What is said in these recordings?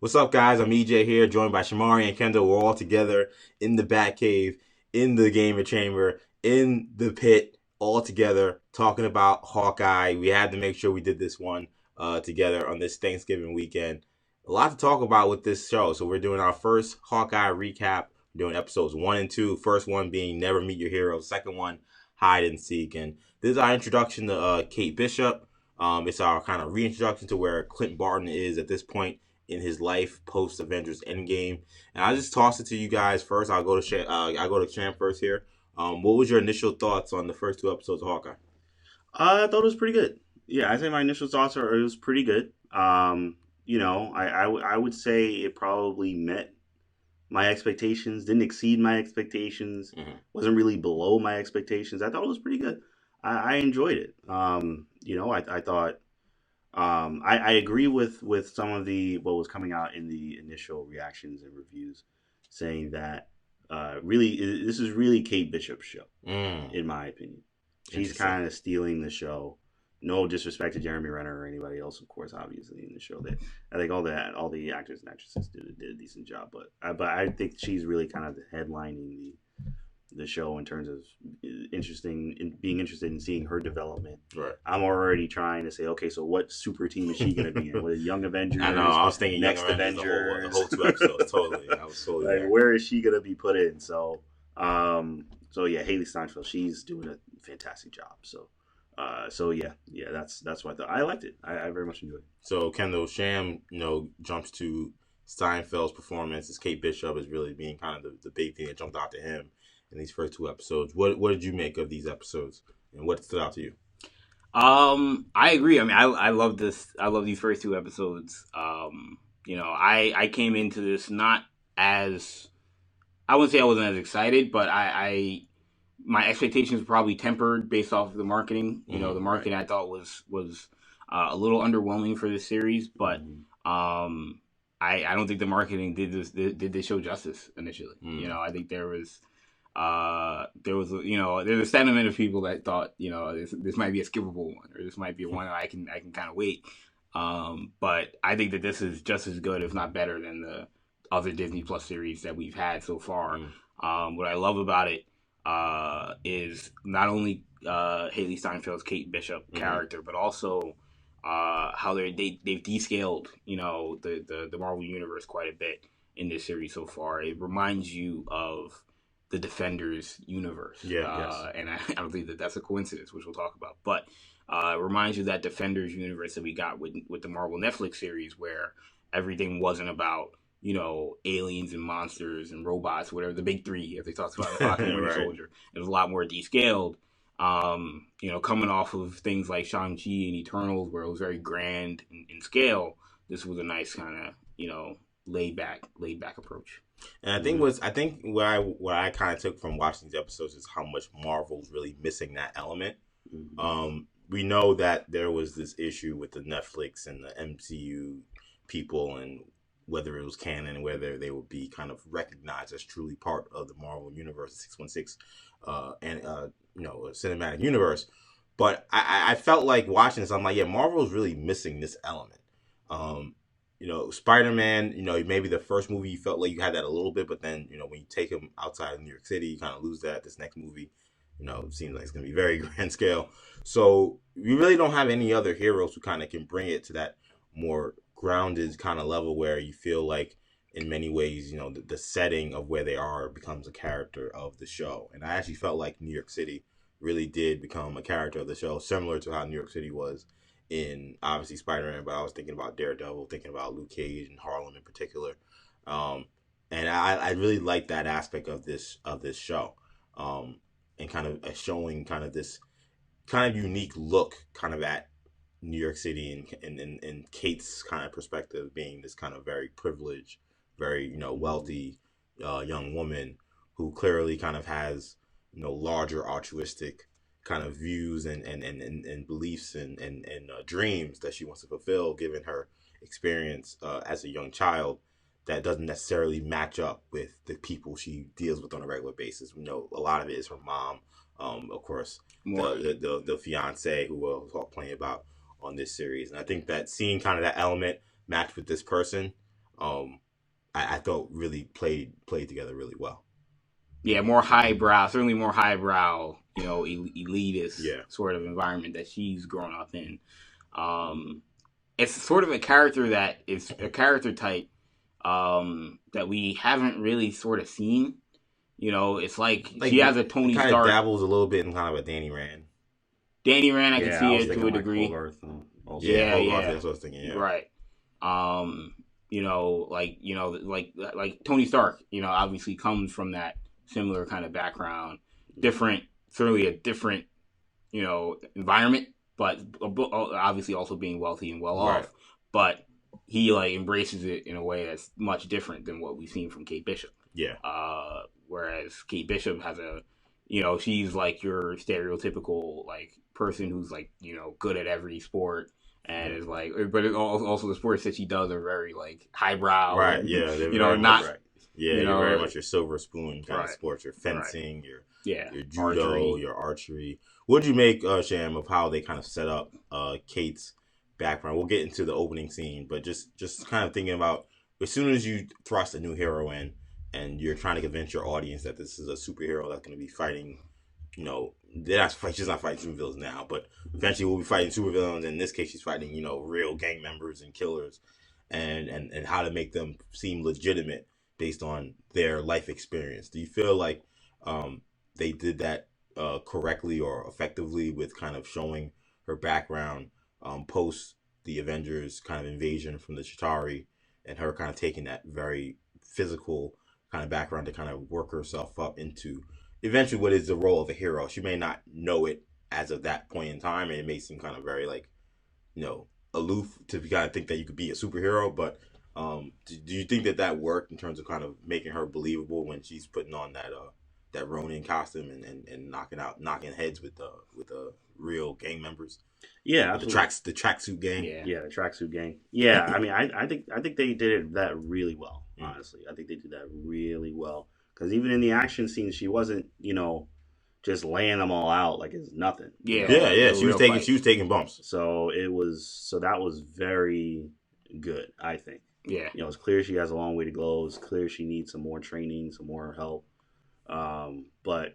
What's up, guys? I'm EJ here, joined by Shamari and Kendall. We're all together in the Batcave, in the Gamer Chamber, in the pit, all together talking about Hawkeye. We had to make sure we did this one together on this Thanksgiving weekend. A lot to talk about with this show. So we're doing our first Hawkeye recap. We're doing episodes 1 and 2. First one being Never Meet Your Hero. Second one, Hide and Seek. And this is our introduction to Kate Bishop. It's our kind of reintroduction to where Clint Barton is at this point in his life post Avengers Endgame. And I just toss it to you guys first. I'll go to Sham first here. What was your initial thoughts on the first 2 episodes of Hawkeye? I thought it was pretty good. Yeah, I think my initial thoughts are it was pretty good. I would say it probably met my expectations, didn't exceed my expectations, wasn't really below my expectations. I thought it was pretty good. I enjoyed it. I thought I agree with some of the what was coming out in the initial reactions and reviews, saying that really this is really Kate Bishop's show, in my opinion. She's kind of stealing the show. No disrespect to Jeremy Renner or anybody else, of course, obviously in the show. That I think all the actors and actresses did a decent job, but I think she's really kind of headlining the show in terms of being interested in seeing her development. Right. I'm already trying to say, okay, so what super team is she going to be in? What, Young Avengers? I know. I was thinking Next Young Avengers Avengers. The whole 2 episodes. Totally. I was totally like, there. where is she going to be put in? So yeah, Haley Steinfeld, she's doing a fantastic job. So yeah, that's what I thought. I liked it. I very much enjoyed it. So Kendall, Sham, jumps to Steinfeld's performance as Kate Bishop as really being kind of the big thing that jumped out to him in these first 2 episodes. What did you make of these episodes, and what stood out to you? I agree. I mean, I love this. I love these first 2 episodes. I came into this not as, I wouldn't say I wasn't as excited, but my expectations were probably tempered based off of the marketing. The marketing I thought was a little underwhelming for this series, but I don't think the marketing did this show justice initially. I think there's a sentiment of people that thought, this might be a skippable one, or this might be one that I can kind of wait. But I think that this is just as good, if not better, than the other Disney Plus series that we've had so far. What I love about it is not only Haley Steinfeld's Kate Bishop character, but also how they've descaled, the Marvel Universe quite a bit in this series so far. It reminds you of the Defenders universe. Yes. And I don't think that that's a coincidence, which we'll talk about. But it reminds you of that Defenders universe that we got with the Marvel Netflix series, where everything wasn't about, aliens and monsters and robots, whatever, the big 3, as they talked about in Falcon and Winter Soldier. It was a lot more descaled. Coming off of things like Shang-Chi and Eternals, where it was very grand in scale, this was a nice kind of, laid back approach. And I think what I kind of took from watching these episodes is how much Marvel's really missing that element. We know that there was this issue with the Netflix and the MCU people, and whether it was canon, whether they would be kind of recognized as truly part of the Marvel Universe, 616, cinematic universe. But I felt like watching this, I'm like, yeah, Marvel's really missing this element. Spider-Man, maybe the first movie you felt like you had that a little bit, but then, when you take him outside of New York City, you kind of lose that. This next movie, it seems like it's going to be very grand scale. So you really don't have any other heroes who kind of can bring it to that more grounded kind of level where you feel like, in many ways, the setting of where they are becomes a character of the show. And I actually felt like New York City really did become a character of the show, similar to how New York City was in, obviously, Spider-Man, but I was thinking about Daredevil, thinking about Luke Cage and Harlem in particular. And I really like that aspect of this show, and kind of showing kind of this kind of unique look kind of at New York City and Kate's kind of perspective, being this kind of very privileged, very, wealthy young woman who clearly kind of has, larger altruistic kind of views and beliefs and dreams that she wants to fulfill, given her experience as a young child that doesn't necessarily match up with the people she deals with on a regular basis. A lot of it is her mom, of course, the fiance who we'll talk plenty about on this series. And I think that seeing kind of that element matched with this person I thought really played together really well. Yeah, more highbrow, certainly more highbrow, elitist Yeah. sort of environment that she's grown up in. It's sort of a character that is a character type that we haven't really sort of seen. It's like she has a Tony kind Stark. of dabbles a little bit in kind of a Danny Rand. Danny Rand, I can see it to a degree. Hogarth yeah, that's what I was thinking. Yeah, right. Like Tony Stark. Obviously comes from that similar kind of background. Certainly a different, environment, but obviously also being wealthy and well off. But he like embraces it in a way that's much different than what we've seen from Kate Bishop. Yeah. Whereas Kate Bishop has she's like your stereotypical like person who's like good at every sport and is like, but also the sports that she does are very like highbrow. Right. And, yeah. not. Right. Yeah, you're very much your silver spoon kind of sports. Your fencing, your judo, your archery. What did you make, Sham, of how they kind of set up Kate's background? We'll get into the opening scene, but just kind of thinking about as soon as you thrust a new hero in and you're trying to convince your audience that this is a superhero that's going to be fighting, she's not fighting supervillains now, but eventually we'll be fighting supervillains. In this case, she's fighting, real gang members and killers and how to make them seem legitimate based on their life experience. Do you feel like they did that correctly or effectively with kind of showing her background post the Avengers kind of invasion from the Chitauri and her kind of taking that very physical kind of background to kind of work herself up into eventually what is the role of a hero? She may not know it as of that point in time, and it may seem kind of very like, aloof to kind of think that you could be a superhero, but do you think that worked in terms of kind of making her believable when she's putting on that Ronin costume and knocking heads with the real gang members? Yeah, the tracksuit gang. Yeah, the tracksuit gang. Yeah, I mean, I think they did that really well. Honestly, I think they did that really well because even in the action scenes, she wasn't just laying them all out like it's nothing. Yeah. She was taking bumps. So that was very good, I think. Yeah. It's clear she has a long way to go. It's clear she needs some more training, some more help. But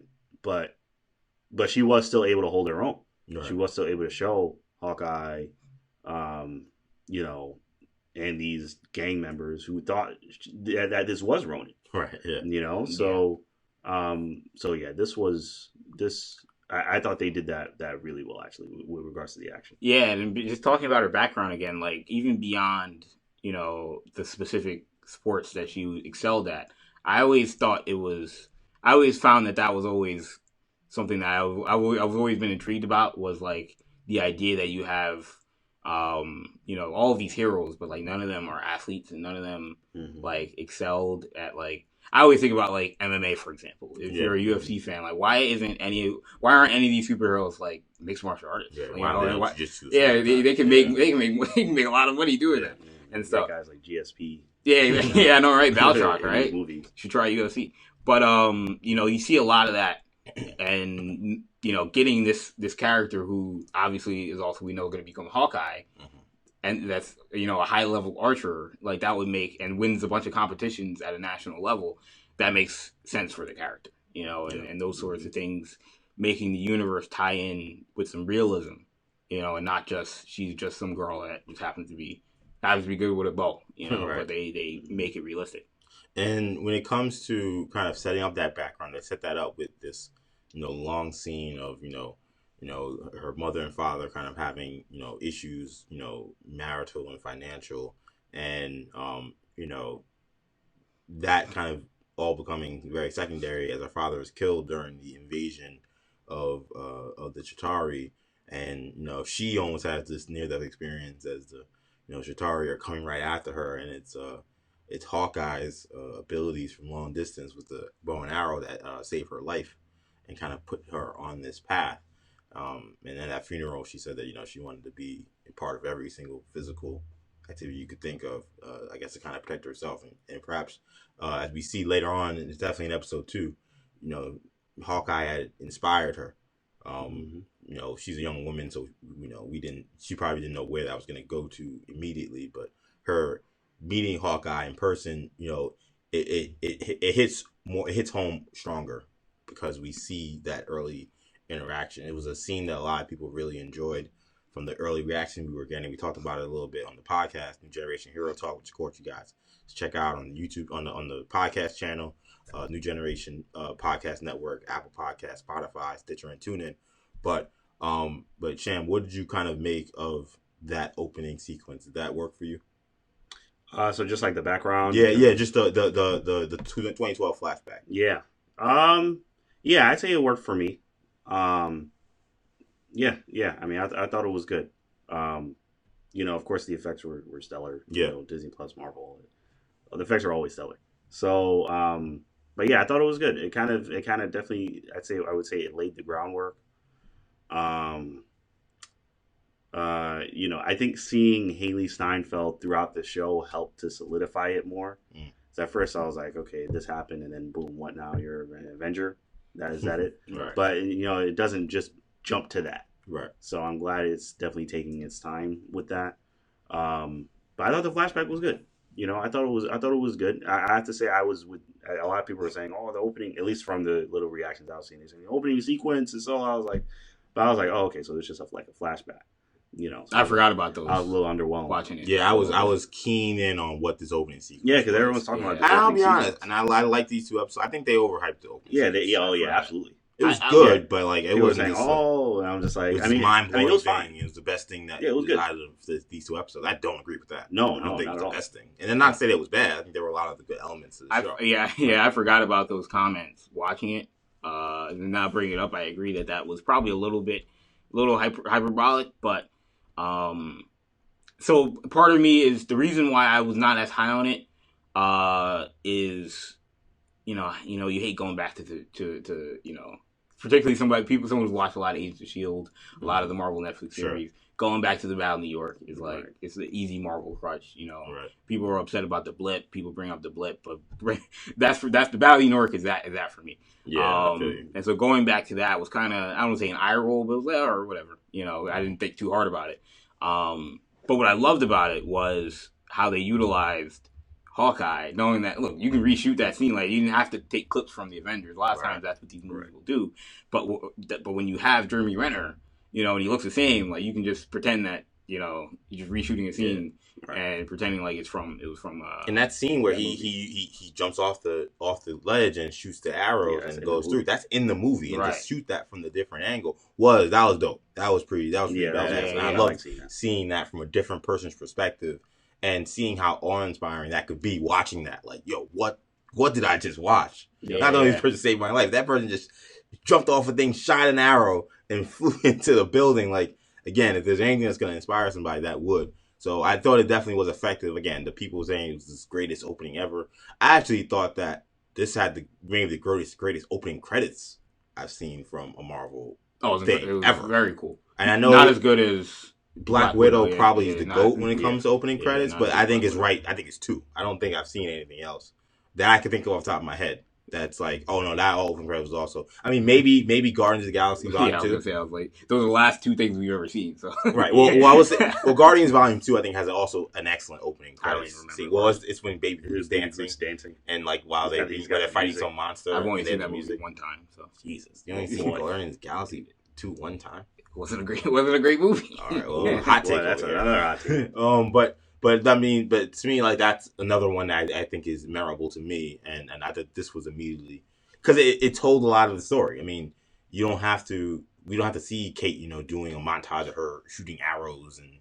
she was still able to hold her own. Right. She was still able to show Hawkeye, and these gang members who thought that this was Ronin. Right. Yeah. I thought they did that really well actually with regards to the action. Yeah, and just talking about her background again, like even beyond the specific sports that she excelled at, I always found that was always something that I've always been intrigued about, was like the idea that you have all of these heroes, but like none of them are athletes and none of them like excelled at like. I always think about like MMA, for example. If you're a UFC fan, like why aren't any of these superheroes like mixed martial artists? Yeah, they can make a lot of money doing it and stuff. Guys like GSP. Yeah, I know, right? Valtrak, right? Movie. Should try UFC, but you see a lot of that, and getting this character who obviously is also we know going to become Hawkeye. And that's, a high level archer, like that would make, and wins a bunch of competitions at a national level. That makes sense for the character, and those sorts of things, making the universe tie in with some realism, and not just, she's just some girl that just happens to be good with a bow, right. But they make it realistic. And when it comes to kind of setting up that background, they set that up with this, long scene of, her mother and father kind of having, issues, marital and financial, and, that kind of all becoming very secondary as her father is killed during the invasion of the Chitauri. And, she almost has this near-death experience as the, Chitauri are coming right after her, and it's Hawkeye's abilities from long distance with the bow and arrow that save her life and kind of put her on this path. And at that funeral, she said that, she wanted to be a part of every single physical activity you could think of, I guess, to kind of protect herself. And perhaps, as we see later on, and it's definitely in episode 2, Hawkeye had inspired her. She's a young woman, so, she probably didn't know where that was going to go to immediately, but her meeting Hawkeye in person, it hits more, it hits home stronger because we see that early interaction. It was a scene that a lot of people really enjoyed from the early reaction we were getting. We talked about it a little bit on the podcast, New Generation Hero Talk, which of course you guys check out on YouTube on the podcast channel, New Generation Podcast Network, Apple Podcast, Spotify, Stitcher, and TuneIn. But Sham, what did you kind of make of that opening sequence? Did that work for you? So just like the background. Yeah, just the 2012 flashback. Yeah. I'd say it worked for me. Yeah. I mean, I thought it was good. Of course the effects were stellar. Yeah. Disney Plus, Marvel. The effects are always stellar. So, but yeah, I thought it was good. It kind of definitely, I would say it laid the groundwork. I think seeing Haley Steinfeld throughout the show helped to solidify it more. So at first I was like, okay, this happened, and then boom, what now? You're an Avenger? Is that it? Right. But it doesn't just jump to that. Right. So I'm glad it's definitely taking its time with that. But I thought the flashback was good. I thought it was good. I have to say, I was with a lot of people were saying, oh, the opening, at least from the little reactions I was seeing, they saying the opening sequence, and so I was like, oh, okay, so it's just like a flashback. So I forgot about those. I was a little underwhelmed watching it. Yeah, I was keen in on what this opening sequence. Yeah, because everyone's talking about. And I'll be honest, and I like these two episodes. I think they overhyped the opening. Yeah, absolutely. It was good, but like it wasn't. Saying, and I'm just like, it was mind blowing. It was fine. It was the best thing that it was good out of these two episodes. I don't agree with that. No, I don't think it was the best thing. And then not to say that it was bad. I think there were a lot of the good elements of the show. I forgot about those comments watching it. And now bring it up. I agree that was probably a little hyperbolic, but so part of me is the reason why I was not as high on it. Is you hate going back to particularly someone who's watched a lot of Agents of S.H.I.E.L.D., a lot of the Marvel Netflix series. Going back to the Battle of New York is like, it's the easy Marvel crutch, Right. People are upset about the blip. People bring up the blip, but that's the Battle of New York is that for me. Yeah. And so going back to that was kind of, I don't want to say an eye roll, but it was, or whatever. I didn't think too hard about it. But what I loved about it was how they utilized Hawkeye, knowing that, look, you can reshoot that scene. Like, you didn't have to take clips from the Avengers. A lot of times that's what these movies will do. But when you have Jeremy Renner, and he looks the same, like, you can just pretend that, you're just reshooting a scene and pretending like it was from in that scene where he jumps off the ledge and shoots the arrows and goes through. That's in the movie, and to shoot that from the different angle was dope. That was pretty badass. And I loved seeing that from a different person's perspective. And seeing how awe-inspiring that could be, watching that, like, yo, what did I just watch? Not only this person saved my life, that person just jumped off a thing, shot an arrow, and flew into the building. Like, again, if there's anything that's going to inspire somebody, that would. So I thought it definitely was effective. Again, the people saying it was the greatest opening ever. I actually thought that this had maybe the greatest opening credits I've seen from a Marvel thing it was ever. Very cool. And I know not as good as Black Widow probably is the GOAT when it comes to opening credits, but I think it's right. I think it's 2. I don't think I've seen anything else that I can think of off the top of my head that's like, oh no, that opening credit was also. I mean, maybe Guardians of the Galaxy Volume 2. I was like, those are the last 2 things we've ever seen. So right. Well, Guardians Volume 2 I think has also an excellent opening credit scene. Well, it's when Baby Groot's dancing, and like while they're fighting some monster. I've only seen that music one time. So Jesus, you only seen Guardians of the Galaxy 2 one time. Wasn't a great movie. All right, well, hot take. That's another hot take. But to me, like, that's another one that I think is memorable to me, and I thought this was immediately because it told a lot of the story. I mean, we don't have to see Kate, doing a montage of her shooting arrows and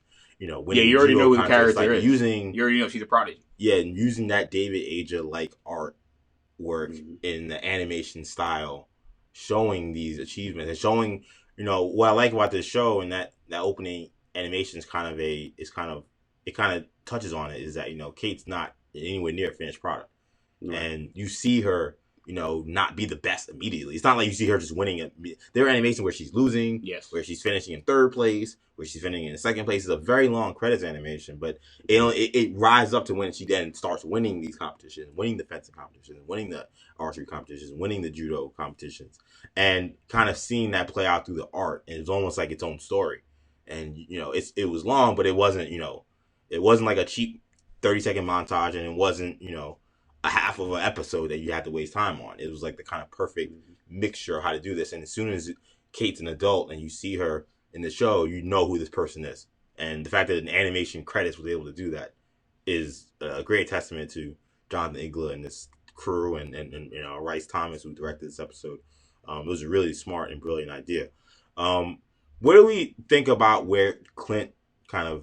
winning. You already know who the character like, is. You already know she's a prodigy. Yeah, and using that David Aja like artwork in the animation style, showing these achievements and showing. What I like about this show and that opening animation is it kind of touches on it is that, Kate's not anywhere near a finished product. Right. And you see her, not be the best immediately. It's not like you see her just winning. There are animations where she's losing, where she's finishing in 3rd place, where she's finishing in 2nd place. It's a very long credits animation, but it rises up to when she then starts winning these competitions, winning the fencing competitions, winning the archery competitions, winning the judo competitions, and kind of seeing that play out through the art. And it's almost like its own story. And, it was long, but it wasn't, it wasn't like a cheap 30-second montage, and it wasn't, a half of an episode that you had to waste time on. It was like the kind of perfect mixture of how to do this. And as soon as Kate's an adult and you see her in the show, you know who this person is. And the fact that an animation credits was able to do that is a great testament to Jonathan Igla and this crew, and Rice Thomas, who directed this episode. It was a really smart and brilliant idea. What do we think about where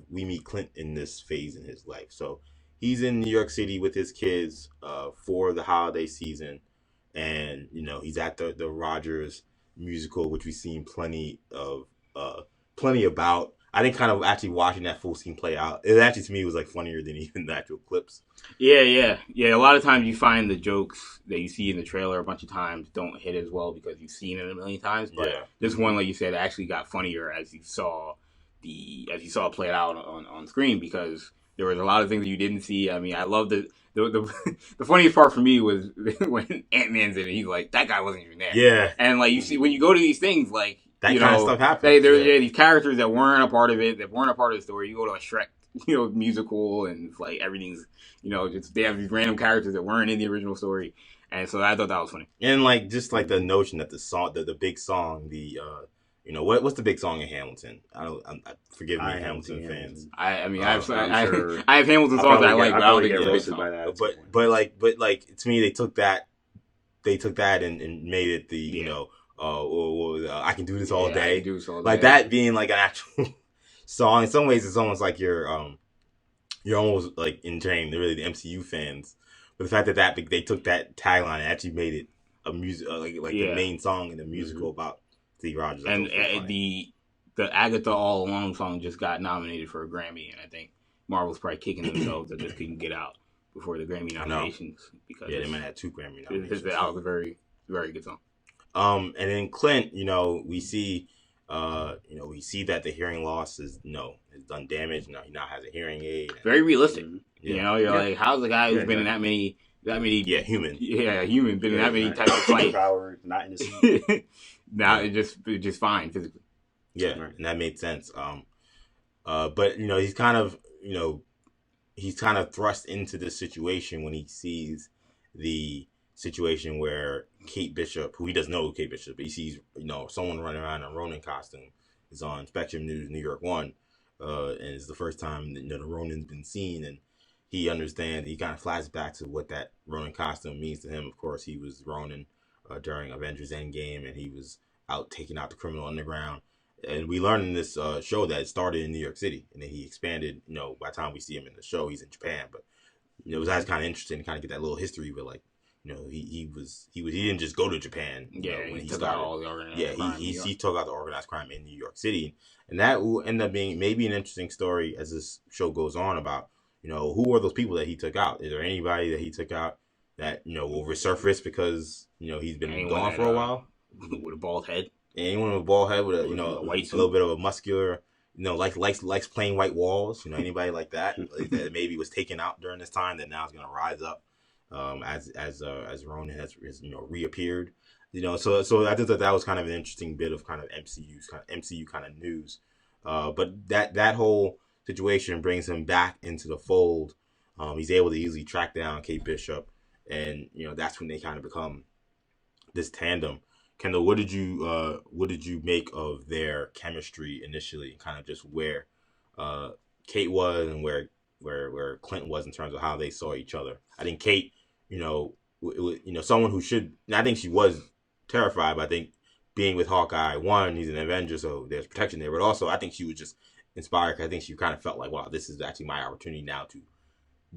we meet Clint in this phase in his life? So he's in New York City with his kids for the holiday season, and he's at the Rogers musical, which we've seen plenty about. I think kind of actually watching that full scene play out, it actually to me was like funnier than even the actual clips. Yeah. A lot of times you find the jokes that you see in the trailer a bunch of times don't hit as well because you've seen it a million times. But this one, like you said, actually got funnier as you saw it play out on screen, because there was a lot of things that you didn't see. I mean, I love the funniest part for me was when Ant-Man's in it. He's like, that guy wasn't even there. Yeah. And like you see when you go to these things, like that kind of stuff happens. These characters that weren't a part of it, that weren't a part of the story. You go to a Shrek, musical, and it's like everything's, just they have these random characters that weren't in the original story, and so I thought that was funny. And like just like the notion that the song, the big song, what's the big song in Hamilton? Forgive me, Hamilton fans. I have Hamilton songs that I like, but I don't think it's roasted by that. But like to me, they took that and made it the I can do this all day. Like that being like an actual song. In some ways, it's almost like you're almost like entertaining really the MCU fans. But the fact that they took that tagline and actually made it a music the main song in the musical about Steve Rogers. And the Agatha All Along song just got nominated for a Grammy, and I think Marvel's probably kicking themselves that this couldn't get out before the Grammy nominations, because they might have 2 Grammy nominations. That was a very, very good song. And then Clint, we see that the hearing loss is done damage. Now he now has a hearing aid. Very realistic. You're like, how's the guy who's been in that many human been in that many types of fights, not in the scene. Now it's just fine physically. Yeah, and that made sense. But he's kind of thrust into this situation when he sees the situation where Kate Bishop, who he doesn't know who Kate Bishop, but he sees someone running around in a Ronin costume. Is on Spectrum News New York 1, and it's the first time that the Ronin's been seen, and he understands. He kind of flashes back to what that Ronin costume means to him. Of course, he was Ronin during Avengers Endgame, and he was out taking out the criminal underground. And we learn in this show that it started in New York City, and then he expanded. By the time we see him in the show, he's in Japan. But it was kind of interesting to kind of get that little history with he didn't just go to Japan. When he took out all the organized crime. He took out the organized crime in New York City, and that will end up being maybe an interesting story as this show goes on about who are those people that he took out. Is there anybody that he took out that will resurface because he's been gone for a while with a bald head? Anyone with a bald head with a white a little bit of a muscular, likes playing white walls. Anybody like that that maybe was taken out during this time that now is going to rise up as Ronin has reappeared. So I think that was kind of an interesting bit of kind of MCU kind of news. But that whole situation brings him back into the fold. He's able to easily track down Kate Bishop, and that's when they kind of become this tandem. Kendall, what did you make of their chemistry initially? Kind of just where Kate was and where Clint was in terms of how they saw each other. I think Kate, someone who should. I think she was terrified, but I think being with Hawkeye, one, he's an Avenger, so there's protection there. But also, I think she was just inspired. I think she kind of felt like, wow, this is actually my opportunity now to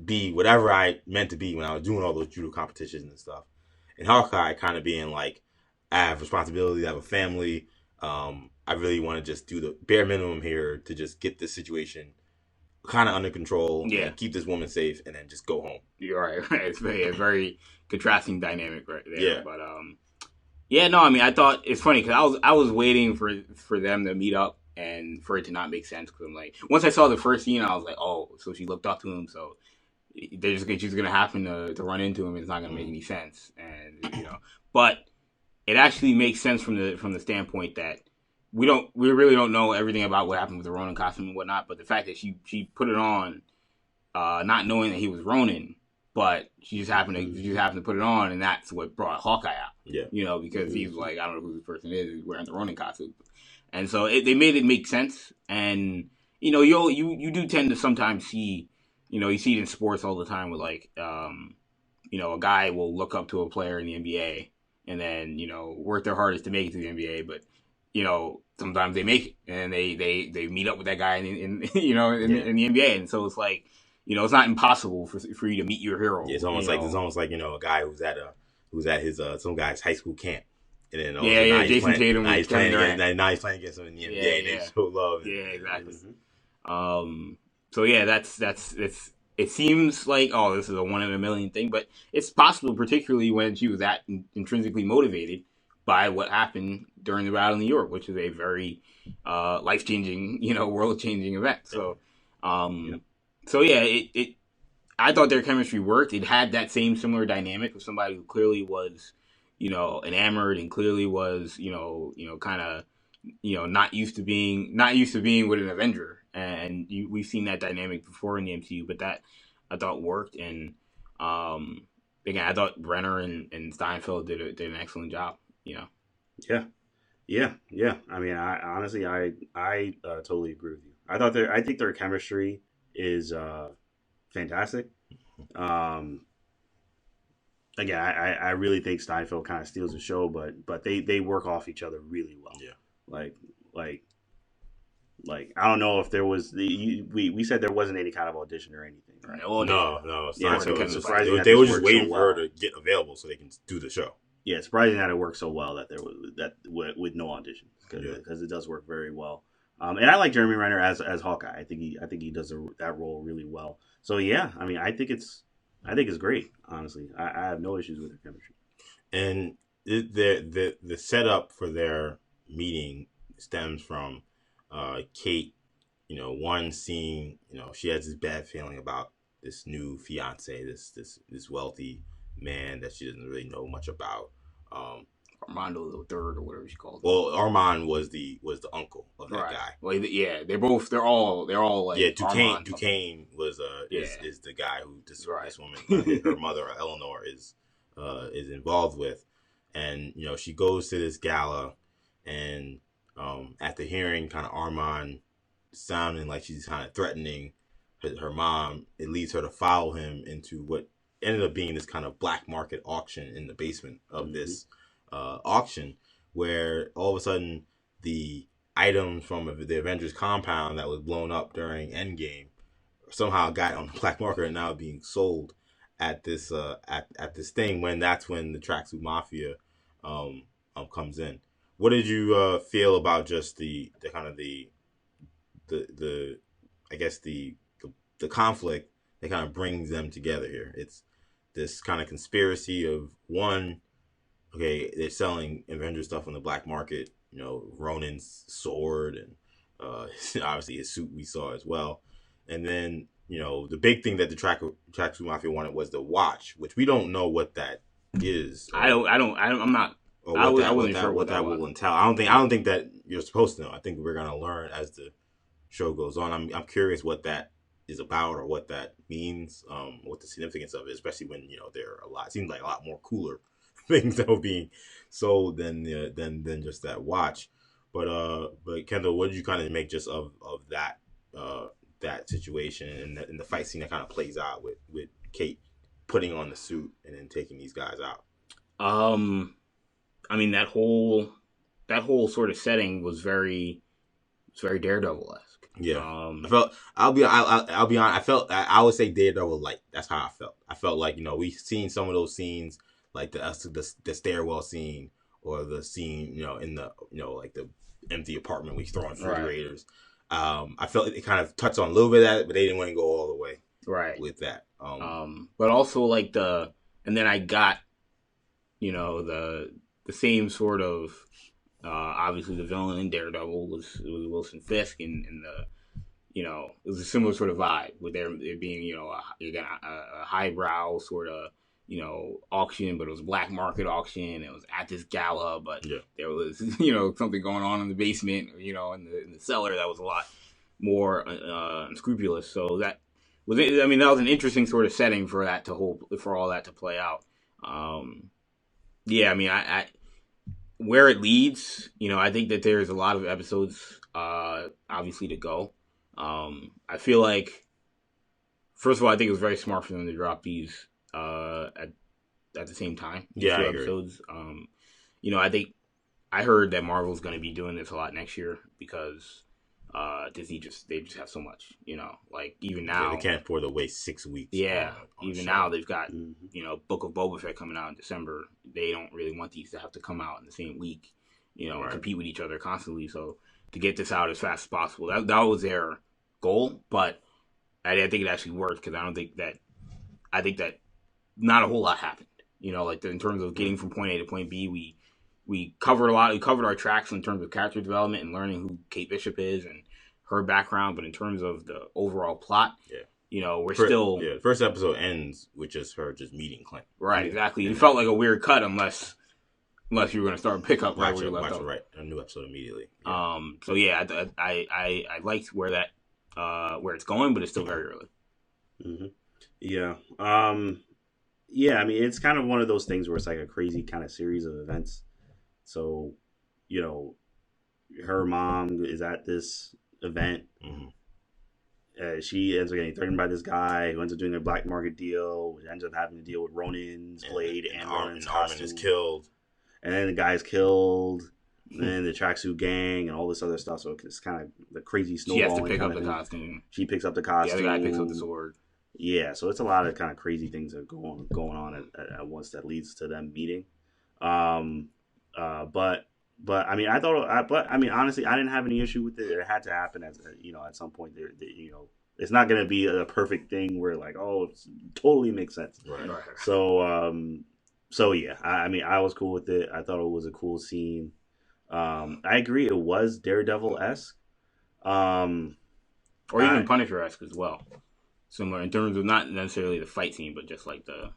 be whatever I meant to be when I was doing all those judo competitions and stuff. And Hawkeye kind of being like, I have responsibility, I have a family. I really want to just do the bare minimum here to just get this situation kind of under control, and keep this woman safe, and then just go home. You're right. It's a very contrasting dynamic right there. Yeah. But I mean, I thought it's funny because I was waiting for them to meet up and for it to not make sense, because I'm like, once I saw the first scene, I was like, oh, so she looked up to him, so she's gonna happen to run into him. It's not gonna make any sense, and but it actually makes sense from the standpoint that we really don't know everything about what happened with the Ronin costume and whatnot, but the fact that she put it on not knowing that he was Ronin, but she just happened to put it on, and that's what brought Hawkeye out. Yeah. Because he was like, I don't know who this person is. He's wearing the Ronin costume, and so they made it make sense. And you do tend to sometimes see, you see it in sports all the time with like, a guy will look up to a player in the NBA and then work their hardest to make it to the NBA, but sometimes they make it and they meet up with that guy in the NBA, and so it's like it's not impossible for you to meet your hero. Yeah, it's almost like a guy who's at his some guy's high school camp, and then Jason Tatum. Now he's playing against him in the NBA, and they show love. Yeah, exactly. So yeah, that's it seems like, this is a 1 in a million thing, but it's possible, particularly when she was that intrinsically motivated by what happened during the Battle of New York, which is a very life-changing, world-changing event. So, I thought their chemistry worked. It had that same similar dynamic of somebody who clearly was, enamored and clearly was, kind of, not used to being with an Avenger. And we've seen that dynamic before in the MCU, but that I thought worked. And again, I thought Brenner and Steinfeld did an excellent job. Yeah. I mean, I honestly totally agree with you. I think their chemistry is fantastic. Again, I really think Steinfeld kind of steals the show, but they work off each other really well. Yeah. Like I don't know if there was we said there wasn't any kind of audition or anything, right? No. Yeah, so it's surprising they were just waiting for her to get available so they can do the show. Yeah, it's surprising that it worked so well that there was with no audition, because it does work very well. And I like Jeremy Renner as Hawkeye. I think he does that role really well. So yeah, I mean, I think it's great. Honestly, I have no issues with their chemistry. And the setup for their meeting stems from Kate, one seeing, she has this bad feeling about this new fiance, this wealthy man that she doesn't really know much about. Armando the Third, or whatever she called him. Well, Armand was the uncle of that guy. Well, yeah, they're all like, Duquesne was is the guy who this woman, her mother Eleanor, is involved with, and she goes to this gala, and at the hearing, kind of Armand sounding like she's kind of threatening her mom. It leads her to follow him into what ended up being this kind of black market auction in the basement of this auction, where all of a sudden the items from the Avengers compound that was blown up during Endgame somehow got on the black market and now being sold at this at this thing. That's when the Tracksuit Mafia comes in. What did you feel about just the kind of the I guess the conflict that kind of brings them together here? It's this kind of conspiracy of one, okay, they're selling Avenger stuff on the black market, Ronin's sword and obviously his suit we saw as well. And then, the big thing that the Tracksuit Mafia wanted was the watch, which we don't know what that is. I'm not. Or what that will entail. I don't think that you're supposed to know. I think we're gonna learn as the show goes on. I'm curious what that is about or what that means, what the significance of it, especially when there are seems like a lot more cooler things that were being sold than just that watch. But Kendall, what did you kind of make just of that situation and the fight scene that kind of plays out with Kate putting on the suit and then taking these guys out? I mean, that whole sort of setting was very Daredevil-esque. Yeah, I felt. I'll be honest. I would say Daredevil light. That's how I felt. I felt like we've seen some of those scenes, like the stairwell scene or the scene in the like the empty apartment where he's throwing refrigerators. Right. I felt it kind of touched on a little bit of that, but they didn't want to go all the way with that. But also like and then I got the same sort of obviously the villain in Daredevil was Wilson Fisk, and the it was a similar sort of vibe with there being a highbrow sort of auction, but it was a black market auction. It was at this gala, but there was something going on in the basement, in the cellar that was a lot more unscrupulous. So I mean, that was an interesting sort of setting for all that to play out. Yeah, I mean, I where it leads, I think that there's a lot of episodes, obviously, to go. I feel like, first of all, I think it was very smart for them to drop these at the same time. These Yeah, two I agree. episodes. I think I heard that Marvel's going to be doing this a lot next year because Disney they just have so much. Like even now they can't afford to waste 6 weeks. Yeah, on even show. now they've got Book of Boba Fett coming out in December. They don't really want these to have to come out in the same week, and compete with each other constantly. So to get this out as fast as possible, that was their goal. But I think it actually worked because I think that not a whole lot happened. Like in terms of getting from point A to point B, we covered a lot. We covered our tracks in terms of character development and learning who Kate Bishop is and her background. But in terms of the overall plot, we're still... Yeah, the first episode ends with just her just meeting Clint. Right, exactly. It felt like a weird cut unless you were going to start pick up right where you left off. Right, a new episode immediately. Yeah. So yeah, I liked where that where it's going, but it's still very early. Mm-hmm. Yeah. Yeah, I mean, it's kind of one of those things where it's like a crazy kind of series of events. So, her mom is at this event. Mm-hmm. She ends up getting threatened by this guy who ends up doing a black market deal, which ends up having to deal with Ronin's blade and Ronin's costume. Armin is killed. And then the guy's killed. And then the tracksuit gang and all this other stuff. So it's kind of the crazy snowballing. She has to pick up the costume. She picks up the costume. The other guy picks up the sword. Yeah, so it's a lot of kind of crazy things that are going on at once that leads to them meeting. But I mean, honestly, I didn't have any issue with it. It had to happen at some point. It's not going to be a perfect thing where like, it totally makes sense. Right. So yeah, I mean, I was cool with it. I thought it was a cool scene. I agree, it was Daredevil-esque. Or even Punisher-esque as well. Similar in terms of not necessarily the fight scene, but just like the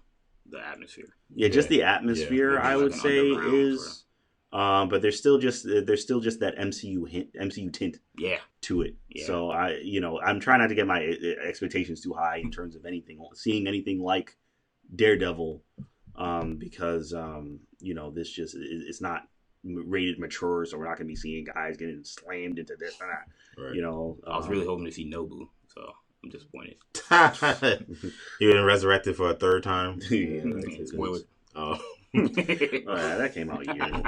atmosphere. Yeah, just the atmosphere. Yeah, I would say is, but there's still just that MCU tint. Yeah. To it. Yeah. So I'm trying not to get my expectations too high in terms of seeing anything like Daredevil, because this just it's not rated mature, so we're not going to be seeing guys getting slammed into this and that. Right. I was really hoping to see Nobu, so I'm disappointed. He been resurrected for a third time. Spoiler. Oh. That came out years ago.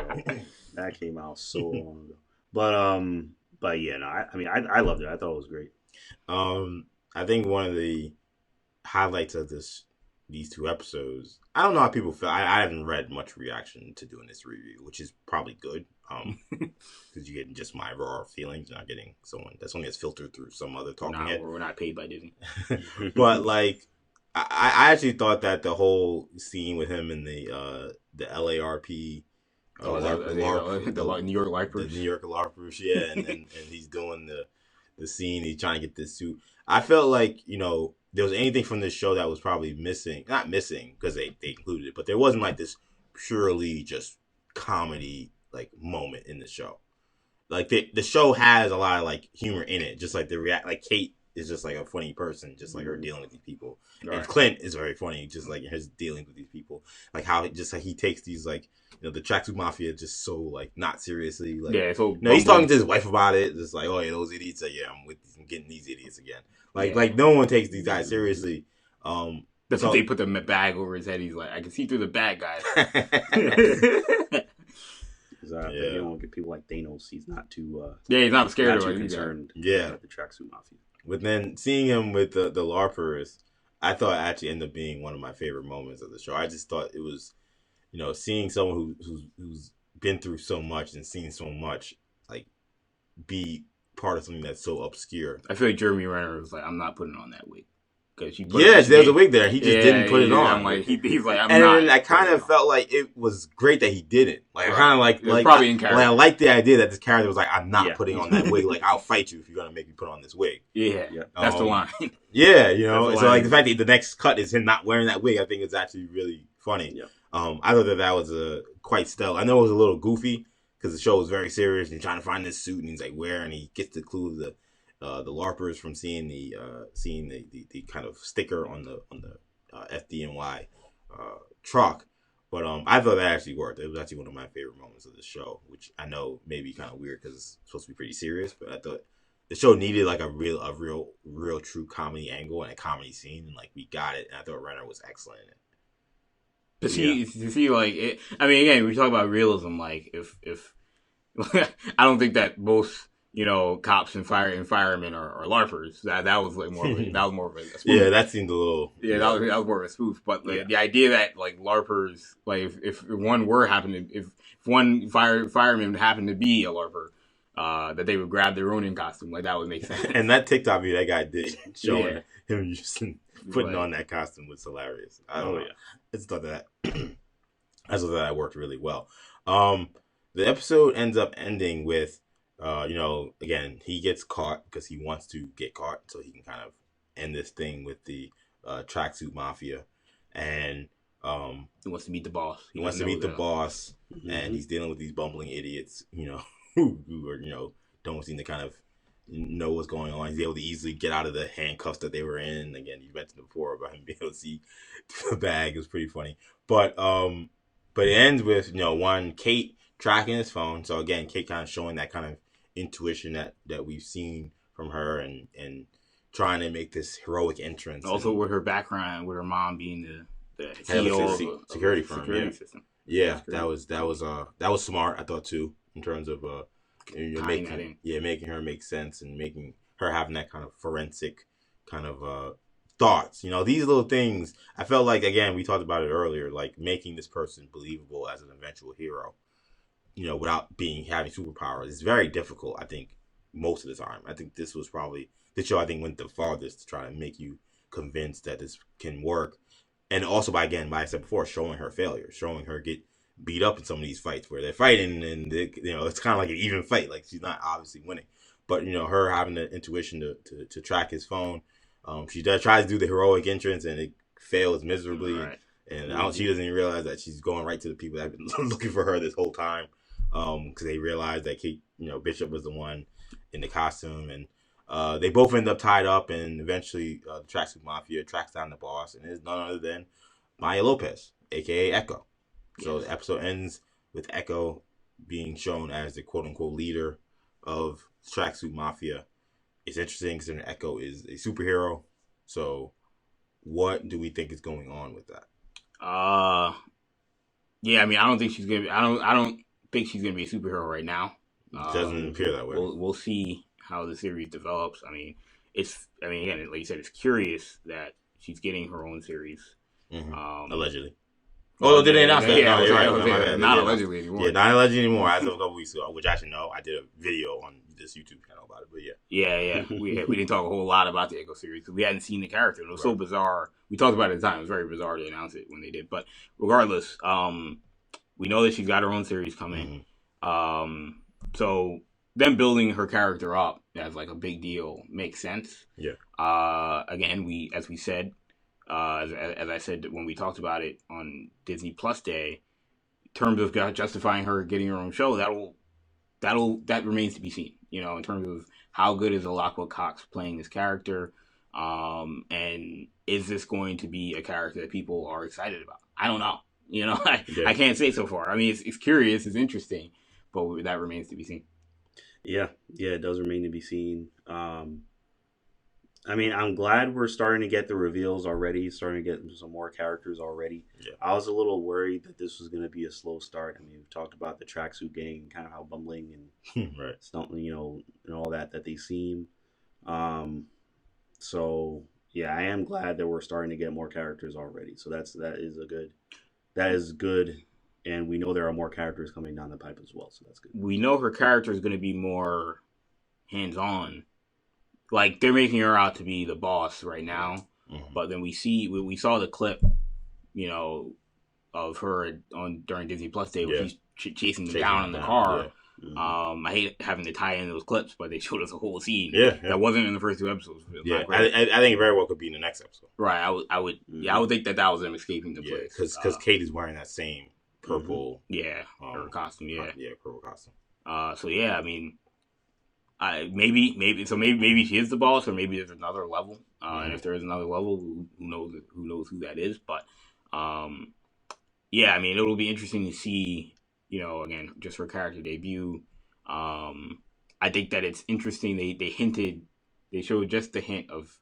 That came out so long ago. But yeah, no, I loved it. I thought it was great. I think one of the highlights of these two episodes, I don't know how people feel. I haven't read much reaction to doing this review, which is probably good. Because you're getting just my raw feelings, not getting someone that's only gets filtered through some other talking head. We're not paid by Disney. But like, I actually thought that the whole scene with him in the LARP, the New York LARPers, the New York LARPers, yeah, and he's doing the scene. He's trying to get this suit. I felt like there was anything from this show that was probably missing. Not missing because they included it, but there wasn't like this purely just comedy like moment in the show. Like the show has a lot of like humor in it, just like like Kate is just like a funny person, just like her dealing with these people. Right. And Clint is very funny, just like his dealing with these people. Like how he takes these like the tracksuit mafia just so like not seriously. Like he's talking to his wife about it, just like, oh yeah, those idiots. Like, yeah, I'm getting these idiots again. Like no one takes these guys seriously. That's what they put the bag over his head. He's like, I can see through the bag, guys. You don't get people like Thanos. He's not too. He's not scared of concerned. About the tracksuit mafia. But then seeing him with the LARPers, I thought actually ended up being one of my favorite moments of the show. I just thought it was, seeing someone who's been through so much and seen so much, like, be part of something that's so obscure. I feel like Jeremy Renner was like, I'm not putting on that wig. Yes, there was a wig there. He just didn't put it on. I'm like, he's like, I'm and not. And I kind of felt like it was great that he didn't. Like, I kind of like probably in character. I like the idea that this character was like, I'm not putting on that wig. Like, I'll fight you if you're gonna make me put on this wig. Yeah. That's the line. Yeah, so like the fact that the next cut is him not wearing that wig, I think is actually really funny. Yeah. I thought that was quite stellar. I know it was a little goofy because the show was very serious and he's trying to find this suit and he's like, where? And he gets the clue of the LARPers from seeing the kind of sticker on the FDNY truck. But I thought that actually worked. It was actually one of my favorite moments of the show, which I know may be kind of weird because it's supposed to be pretty serious, but I thought the show needed like a real true comedy angle and a comedy scene, and like we got it. And I thought Renner was excellent in it. To see, like, it, I mean, again, we talk about realism. Like, if I don't think that most, you know, cops and firemen are LARPers. That was like more of a spoof. Yeah, that seemed a little. Yeah, that was more of a spoof. But like, the idea that like LARPers, like if one fireman happened to be a LARPer, that they would grab their own in costume, like that would make sense. And that TikTok video that guy did showing him just putting on that costume was hilarious. I don't know. I just thought that that worked really well. The episode ends up ending with, again, he gets caught because he wants to get caught so he can kind of end this thing with the tracksuit mafia, and he wants to meet the boss. He wants to meet the boss, and he's dealing with these bumbling idiots, who are, don't seem to kind of know what's going on. He's able to easily get out of the handcuffs that they were in. Again, you mentioned before about him being able to see the bag. It was pretty funny. But it ends with, Kate tracking his phone. So again, Kate kind of showing that kind of intuition that we've seen from her and trying to make this heroic entrance. Also with her background, with her mom being the CEO of the security firm. Security system. Yeah, that was smart, I thought too, in terms of making her make sense and making her having that kind of forensic kind of thoughts. These little things, I felt like, again, we talked about it earlier, like making this person believable as an eventual hero, without having superpowers is very difficult, I think, most of the time. I think this show, I think, went the farthest to try to make you convinced that this can work. And also by I said before, showing her failure, showing her get beat up in some of these fights where they're fighting and it's kind of like an even fight. Like, she's not obviously winning, but her having the intuition to track his phone. She tries to do the heroic entrance and it fails miserably. Right. And she doesn't even realize that she's going right to the people that have been looking for her this whole time. Because they realized that Kate, Bishop was the one in the costume, and they both end up tied up, and eventually the Tracksuit Mafia tracks down the boss, and it's none other than Maya Lopez, aka Echo. So the episode ends with Echo being shown as the quote-unquote leader of Tracksuit Mafia. It's interesting considering Echo is a superhero. So what do we think is going on with that? Yeah, I mean, I don't think she's gonna be, I don't think she's gonna be a superhero right now. It doesn't appear that way. We'll see how the series develops. I mean, again, like you said, it's curious that she's getting her own series. Mm-hmm. Allegedly. Oh, did they announce that? Yeah, right. Not allegedly anymore. Yeah, not allegedly anymore. As of a couple weeks ago, which I should know. I did a video on this YouTube channel about it, but yeah. Yeah. We didn't talk a whole lot about the Echo series because we hadn't seen the character. It was so bizarre. We talked about it at the time. It was very bizarre to announce it when they did. But regardless, we know that she's got her own series coming. Mm-hmm. So them building her character up as like a big deal makes sense. Yeah. Again, as we said, as I said when we talked about it on Disney Plus Day, in terms of justifying her getting her own show, that remains to be seen. In terms of how good is Alaqua Cox playing this character, and is this going to be a character that people are excited about? I don't know. I can't say so far. I mean, it's curious, it's interesting, but that remains to be seen. Yeah, it does remain to be seen. I mean, I'm glad we're starting to get the reveals already, starting to get some more characters already. Yeah. I was a little worried that this was going to be a slow start. I mean, we've talked about the tracksuit gang, kind of how bumbling and stumbling, and all that they seem. So yeah, I am glad that we're starting to get more characters already. So that is good. And we know there are more characters coming down the pipe as well. So that's good. We know her character is going to be more hands-on. Like, they're making her out to be the boss right now, but then we saw the clip, of her during Disney Plus Day where she's chasing them down in the car. Yeah. I hate having to tie in those clips, but they showed us a whole scene that wasn't in the first two episodes. Yeah, I think it very well could be in the next episode. Right, I would think that was them escaping the place. Because Kate is wearing that same purple, her costume, purple costume. So yeah, I mean, maybe she is the boss, or maybe there's another level. And if there is another level, who knows who that is? But yeah, I mean, it'll be interesting to see. Again, just her character debut. I think that it's interesting. They showed just the hint of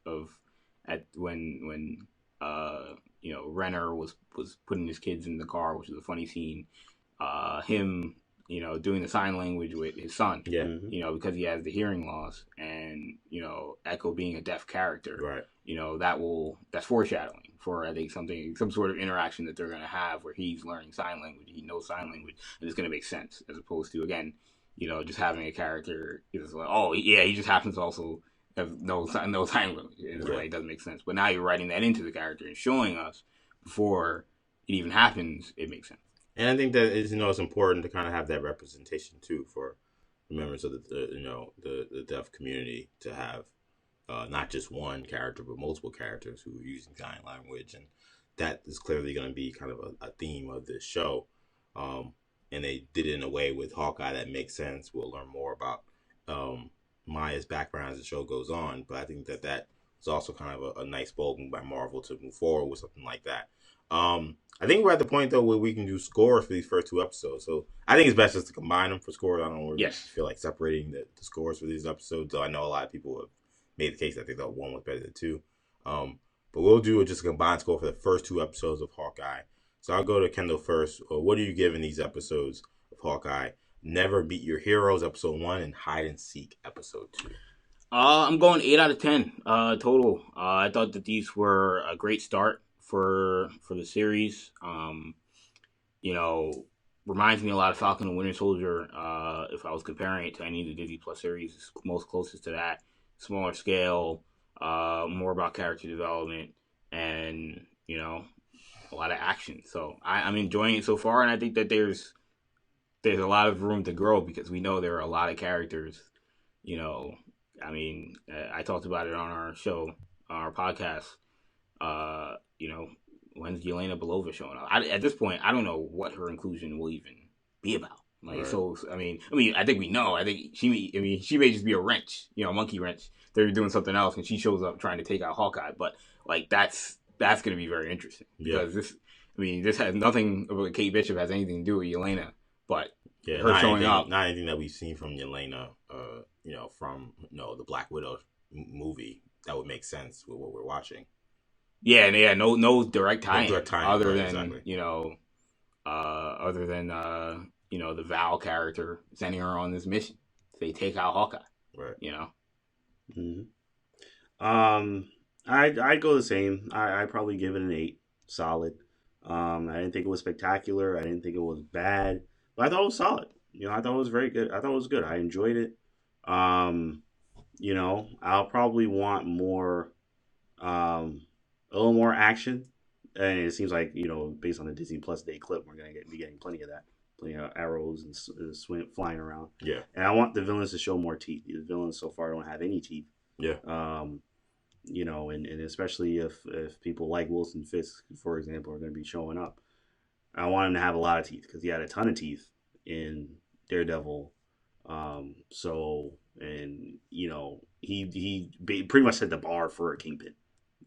at when Renner was putting his kids in the car, which is a funny scene. Him, doing the sign language with his son. Yeah. Because he has the hearing loss, and Echo being a deaf character. Right. That's foreshadowing for, I think, some sort of interaction that they're going to have where he's learning sign language, he knows sign language, and it's going to make sense, as opposed to, again, just having a character is like, oh yeah, he just happens to also have no sign language. In a way, it doesn't make sense. But now you're writing that into the character and showing us before it even happens. It makes sense. And I think that it's important to kind of have that representation too for the members of the deaf community, to have not just one character but multiple characters who are using sign language, and that is clearly going to be kind of a theme of this show. And they did it in a way with Hawkeye that makes sense. We'll learn more about Maya's background as the show goes on, but I think that was also kind of a nice bold move by Marvel to move forward with something like that. I think we're at the point though where we can do scores for these first 2 episodes. So I think it's best just to combine them for scores. I don't really feel like separating the scores for these episodes. Though I know a lot of people have made the case that they thought 1 was better than 2. But we'll do just a combined score for the first 2 episodes of Hawkeye. So I'll go to Kendall first. What are you giving these episodes of Hawkeye? Never Meet Your Heroes, episode 1, and Hide and Seek, episode 2. I'm going 8 out of 10 total. I thought that these were a great start for the series. Reminds me a lot of Falcon and Winter Soldier. If I was comparing it to any of the Disney Plus series, it's most closest to that. Smaller scale, more about character development, and a lot of action. So I'm enjoying it so far, and I think that there's a lot of room to grow, because we know there are a lot of characters. I talked about it on our show, our podcast. When's Yelena Belova showing up? At this point, I don't know what her inclusion will even be about. Right. So I think we know. I think she may just be a wrench, monkey wrench. They're doing something else, and she shows up trying to take out Hawkeye. But that's going to be very interesting, because this has nothing about Kate Bishop has anything to do with Yelena, but her showing up. Not anything that we've seen from Yelena, from the Black Widow movie that would make sense with what we're watching. Yeah, no direct tie-in, other than exactly. The Val character sending her on this mission. They take out Hawkeye, right? Mm-hmm. I'd go the same. I'd probably give it an 8, solid. I didn't think it was spectacular. I didn't think it was bad, but I thought it was solid. I thought it was very good. I thought it was good. I enjoyed it. I'll probably want more, a little more action. And it seems like, based on the Disney Plus Day clip, we're going to be getting plenty of that. Plenty of arrows and flying around. Yeah. And I want the villains to show more teeth. The villains so far don't have any teeth. Yeah. And especially if people like Wilson Fisk, for example, are going to be showing up. I want him to have a lot of teeth, because he had a ton of teeth in Daredevil. He pretty much set the bar for a Kingpin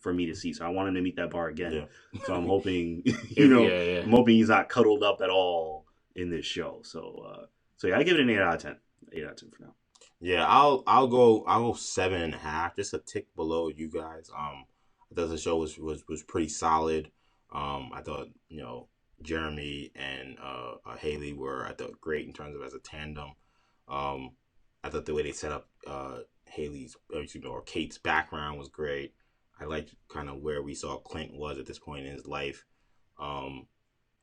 for me to see. So I want him to meet that bar again. Yeah. So I'm hoping, I'm hoping he's not cuddled up at all in this show. So I give it an 8 out of 10. 8 out of 10 for now. Yeah, I'll go 7.5, just a tick below you guys. I thought the show was pretty solid. I thought Jeremy and Haley were, I thought, great in terms of as a tandem. I thought the way they set up Kate's background was great. I liked kind of where we saw Clint was at this point in his life.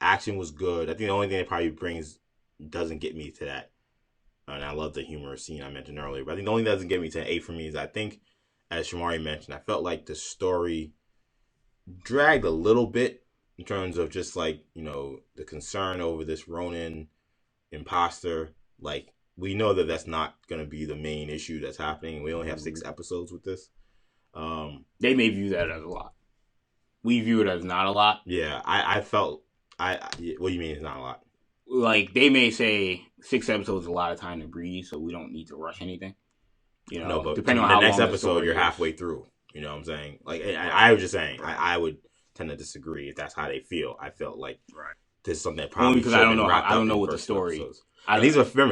Action was good. I think the only thing that probably doesn't get me to that, and I love the humorous scene I mentioned earlier, but I think the only thing that doesn't get me to an 8 for me is, I think, as Shamari mentioned, I felt like the story dragged a little bit in terms of just the concern over this Ronin imposter. Like, we know that that's not going to be the main issue that's happening. We only have 6 episodes with this. They may view that as a lot. We view it as not a lot. Yeah, I felt. What do you mean it's not a lot? Like, they may say 6 episodes is a lot of time to breathe, so we don't need to rush anything. You No, know, but depending on the how next long the episode, story you're is. halfway through. You know what I'm saying? Like, I was just saying, I would tend to disagree if that's how they feel. I felt like Right. this is something that Only probably because should I have don't been know wrapped I don't up know in what the the first two story. episodes. And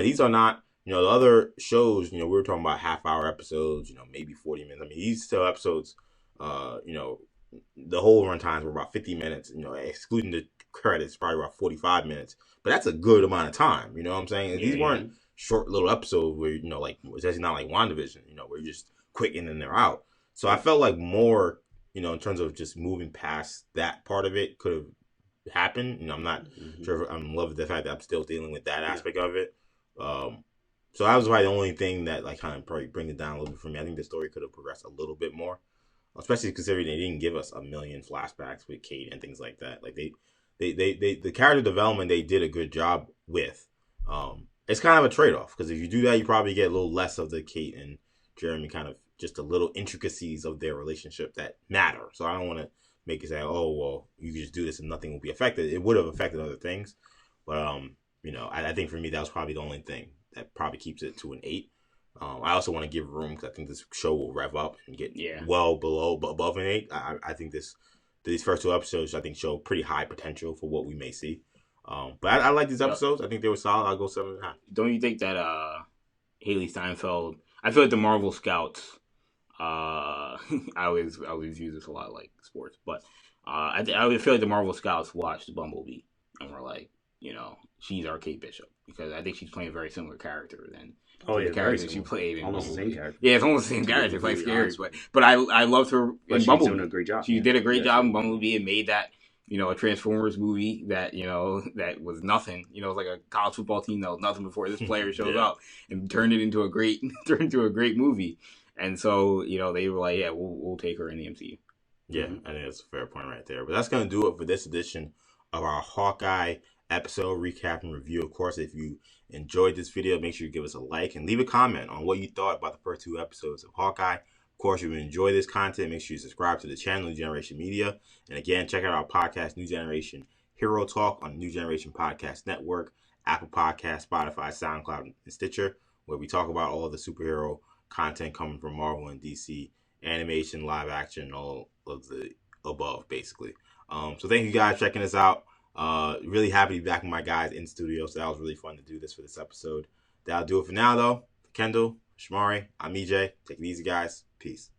these are not, the other shows, we were talking about half-hour episodes, maybe 40 minutes. I mean, these still episodes, the whole run times were about 50 minutes, excluding the credits, probably about 45 minutes. But that's a good amount of time, you know what I'm saying? These weren't short little episodes where, like, it's actually not like WandaVision, where you're just quick in and they're out. So I felt like more, in terms of just moving past that part of it could have happened. I'm not sure if I'm in love with the fact that I'm still dealing with that aspect of it. So that was probably the only thing that like kind of probably bring it down a little bit for me. I think the story could have progressed a little bit more, especially considering they didn't give us a million flashbacks with Kate and things like that. Like they the character development they did a good job with. It's kind of a trade off because if you do that, you probably get a little less of the Kate and Jeremy kind of just the little intricacies of their relationship that matter. So I don't want to make it say, oh well, you can just do this and nothing will be affected. It would have affected other things, but I think for me that was probably the only thing that probably keeps it to an 8. I also want to give room because I think this show will rev up and get well above an 8. I think these first 2 episodes I think show pretty high potential for what we may see. But I like these episodes. I think they were solid. I'll go 7.5. Don't you think that Haley Steinfeld? I feel like the Marvel Scouts. I always use this a lot like sports, but I feel like the Marvel Scouts watched Bumblebee and were like, she's our Kate Bishop because I think she's playing a very similar character than the character she played in almost Bumblebee. the same character. Yeah, it's almost the same character. It's like scary, but I loved her in Bumblebee. She's doing a great job. She did a great job in Bumblebee and made that a Transformers movie that that was nothing. It was like a college football team that was nothing before this player showed up and turned it into a great movie. And so they were like, yeah, we'll take her in the MCU. Yeah, I think that's a fair point right there. But that's going to do it for this edition of our Hawkeye episode recap and review. Of course, if you enjoyed this video, make sure you give us a like and leave a comment on what you thought about the first 2 episodes of Hawkeye. Of course, if you enjoy this content, make sure you subscribe to the channel, New Generation Media. And again, check out our podcast, New Generation Hero Talk, on the New Generation Podcast Network, Apple Podcasts, Spotify, SoundCloud, and Stitcher, where we talk about all the superhero content coming from Marvel and DC, animation, live action, all of the above, basically. So thank you guys for checking us out. Really happy to be back with my guys in studio, so that was really fun to do this for this episode. That'll do it for now, though. For Kendall, Shamari, I'm EJ. Take it easy, guys. Peace.